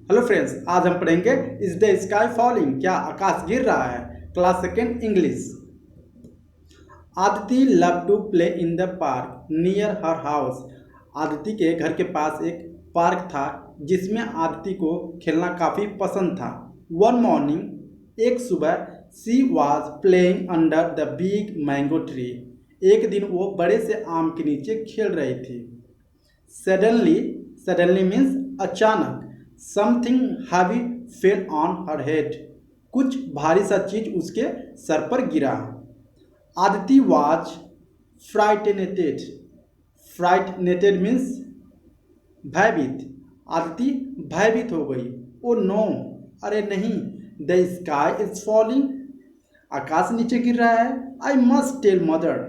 Hello friends, आज हम पढ़ेंगे इज द स्काई फॉलिंग, क्या आकाश गिर रहा है। Class second English. Aditi love to play in the park near her house. Aditi के घर के पास एक पार्क था जिसमें आदिति को खेलना काफ़ी पसंद था। वन मॉर्निंग, एक सुबह, she was playing under the big mango tree. एक दिन वो बड़े से आम के नीचे खेल रही थी। सडनली, सडनली मीन्स अचानक, something heavy fell on her head. कुछ भारी सा चीज उसके सर पर गिरा। Aditi was frightened. Frightened means भयभीत। आदिति भयभीत हो गई। ओ नो, अरे नहीं, द स्काई इज फॉलिंग। आकाश नीचे गिर रहा है। I must tell mother,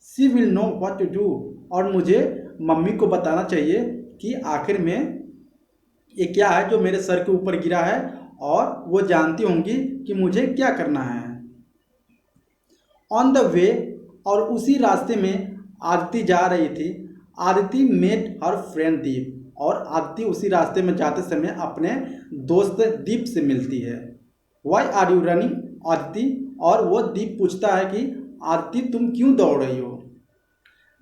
she will know what to do. और मुझे मम्मी को बताना चाहिए कि आखिर में ये क्या है जो मेरे सर के ऊपर गिरा है, और वो जानती होंगी कि मुझे क्या करना है। ऑन द वे, और उसी रास्ते में आदिति जा रही थी। आदिति मेट हर फ्रेंड दीप। और आदिति उसी रास्ते में जाते समय अपने दोस्त दीप से मिलती है। Why are you running Aditi. और वो दीप पूछता है कि आदिति तुम क्यों दौड़ रही हो।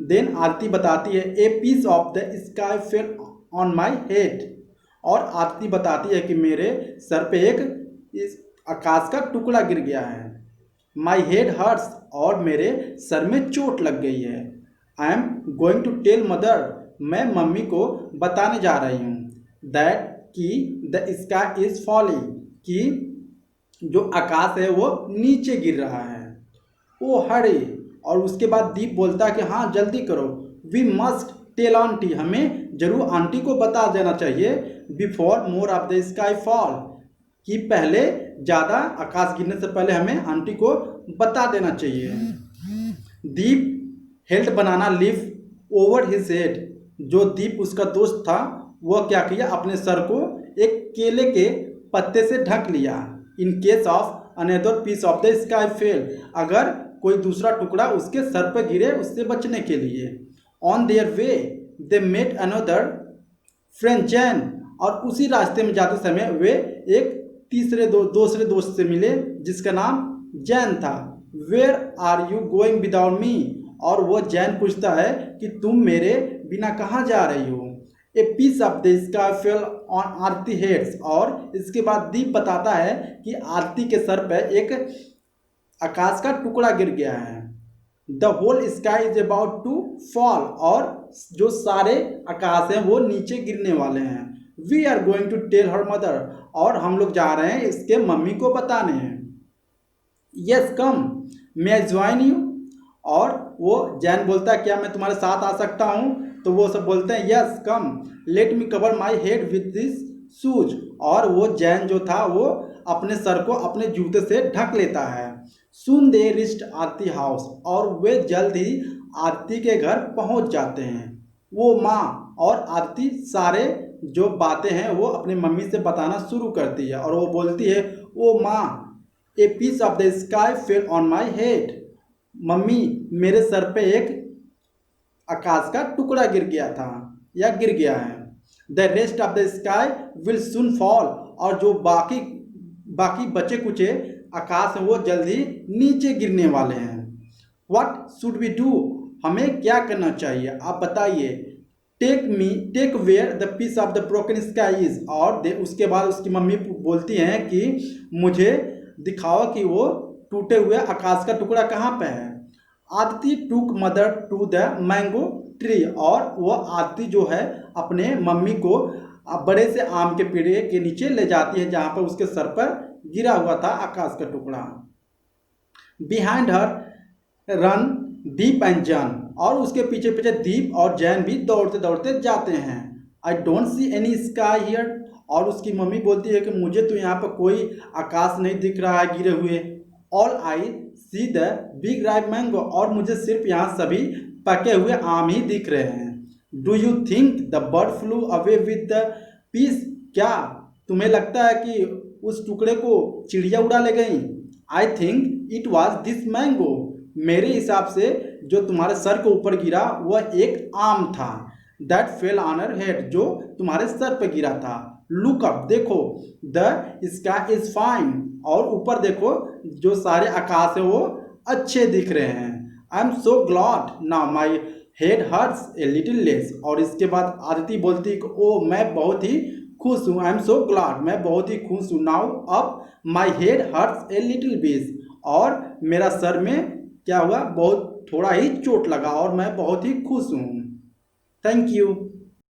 देन आदिति बताती है a piece of the sky fell on my head. और आदिति बताती है कि मेरे सर पे एक इस आकाश का टुकड़ा गिर गया है। My head hurts. और मेरे सर में चोट लग गई है। I am going to tell mother. मैं मम्मी को बताने जा रही हूँ दैट कि द स्काई इज फॉलिंग, कि जो आकाश है वो नीचे गिर रहा है। ओ हरी। और उसके बाद दीप बोलता है कि हाँ जल्दी करो। We must tell aunty. हमें जरूर आंटी को बता देना चाहिए before more of the sky fall, कि पहले ज़्यादा आकाश गिरने से पहले हमें आंटी को बता देना चाहिए। Deep held banana leaf over his head. जो दीप उसका दोस्त था वह क्या किया, अपने सर को एक केले के पत्ते से ढक लिया। In case of another piece of the sky fell, अगर कोई दूसरा टुकड़ा उसके सर पर गिरे उससे बचने के लिए। On their way they met another friend Jain. और उसी रास्ते में जाते समय वे एक दूसरे दोस्त से मिले जिसका नाम जैन था। Where are you going without me. और वो जैन पूछता है कि तुम मेरे बिना कहाँ जा रही हो। A piece of the sky fell on Aarti heads. और इसके बाद दीप बताता है कि आरती के सर पर एक आकाश का टुकड़ा गिर गया है। The whole sky is about to fall. और जो सारे आकाश हैं वो नीचे गिरने वाले हैं। We are going to tell her mother. और हम लोग जा रहे हैं इसके मम्मी को बताने हैं। Yes come, may I join you. और वो जैन बोलता है क्या मैं तुम्हारे साथ आ सकता हूँ। तो वो सब बोलते हैं yes come, let me cover my head with this shoes. और वो जैन जो था वो अपने सर को अपने जूते से ढक लेता है। सुन दे रिस्ट आरती हाउस। और वे जल्द ही आरती के घर पहुंच जाते हैं। वो माँ और आरती सारे जो बातें हैं वो अपने मम्मी से बताना शुरू करती है। और वो बोलती है ओ माँ, a piece of the sky fell on my head. मम्मी, मेरे सर पे एक आकाश का टुकड़ा गिर गया था या गिर गया है। The rest of the sky will soon fall. और जो बाकी बाकी बचे कुचे आकाश हैं वो जल्दी नीचे गिरने वाले हैं। What should we do. हमें क्या करना चाहिए आप बताइए। Take where the piece of the broken sky is. और उसके बाद उसकी मम्मी बोलती हैं कि मुझे दिखाओ कि वो टूटे हुए आकाश का टुकड़ा कहाँ पे है। Aditi took mother to the mango tree. और वो आदिति जो है अपने मम्मी को बड़े से आम के पेड़ के नीचे ले जाती है जहाँ पर उसके सर पर गिरा हुआ था आकाश का टुकड़ा। Behind her run Deep and Jain. और उसके पीछे पीछे दीप और जैन भी दौड़ते दौड़ते जाते हैं। I don't see any sky here. और उसकी मम्मी बोलती है कि मुझे तो यहाँ पर कोई आकाश नहीं दिख रहा है गिरे हुए। All I see the big ripe mango. और मुझे सिर्फ यहाँ सभी पके हुए आम ही दिख रहे हैं। Do you think the bird flew away with the piece. क्या तुम्हें लगता है कि उस टुकड़े को चिड़िया उड़ा ले गई। I think it was this mango. मेरे हिसाब से जो तुम्हारे सर के ऊपर गिरा वह एक आम था। That fell on her head, जो तुम्हारे सर पे गिरा था। लुक अप, देखो, द स्काई इज फाइन, और ऊपर देखो जो सारे आकाश है वो अच्छे दिख रहे हैं। I am so glad now my head hurts a little less, और इसके बाद आदिति बोलती कि ओ मैं बहुत ही खुश हूँ, आई एम सो ग्लॉड, मैं बहुत ही खुश हूँ। नाउ अब my head hurts a little bit, और मेरा सर में क्या हुआ, बहुत थोड़ा ही चोट लगा, और मैं बहुत ही खुश हूँ। Thank you.